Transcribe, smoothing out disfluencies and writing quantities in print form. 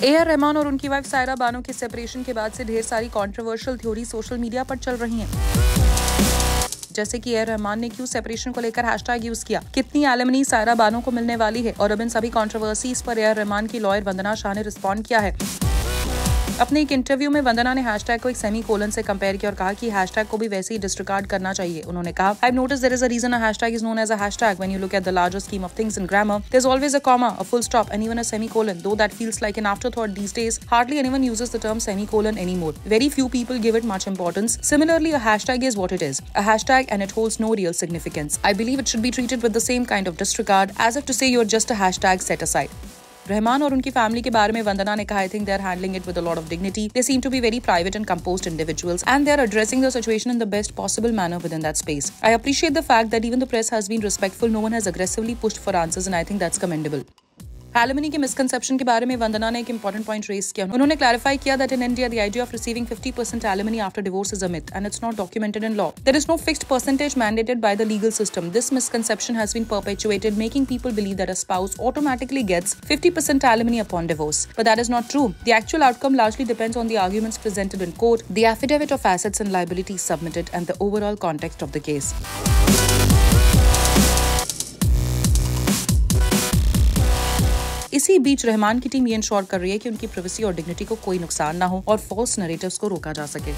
AR. Rahman और उनकी wife Saira Bano के सेपरेशन के बाद से ढेर सारी कंट्रोवर्शियल थ्योरी सोशल मीडिया पर चल रही हैं। जैसे कि ए.आर. रहमान ने क्यों सेपरेशन को लेकर हैशटैग यूज किया, कितनी एलिमनी सायरा बानो को मिलने वाली है, और अब इन सभी कंट्रोवर्सीज पर ए.आर. रहमान की लॉयर वंदना शाह ने रिस्पॉन्ड किया है। अपने एक इंटरव्यू में वंदना ने हैशटैग को एक सेमीकोलन से कंपेयर किया और कहा कि हैशटैग को भी वैसे ही डिसरिगार्ड करना चाहिए। उन्होंने कहा, I've noticed there is a reason a hashtag is known as a hashtag. When you look at the larger scheme of things in grammar, there's always a comma, a full stop, and even a semicolon. Though that feels like an afterthought these days, hardly anyone uses the term semicolon anymore. Very few people give it much importance. Similarly, a hashtag is what it is, a hashtag, and it holds no real significance. I believe it should be treated with the same kind of disregard as if to say you're just a hashtag set aside. Rahman और उनकी family के बारे में वंदना ने कहा, I think they are handling it with a lot of dignity. They seem to be very private and composed individuals, and they are addressing the situation in the best possible manner within that space. I appreciate the fact that even the press has been respectful. No one has aggressively pushed for answers, and I think that's commendable. Alimony के misconception के बारे में वंदना ने एक important point raise किया। उन्होंने clarify किया that in India the idea of receiving 50% alimony after divorce is a myth and it's not documented in law. There is no fixed percentage mandated by the legal system. This misconception has been perpetuated, making people believe that a spouse automatically gets 50% alimony upon divorce. But that is not true. The actual outcome largely depends on the arguments presented in court, the affidavit of assets and liabilities submitted, and the overall context of the case. इसी बीच रहमान की team ये ensure कर रही है कि उनकी privacy और dignity को कोई नुकसान ना हो और फॉल्स नैरेटिव्स को रोका जा सके।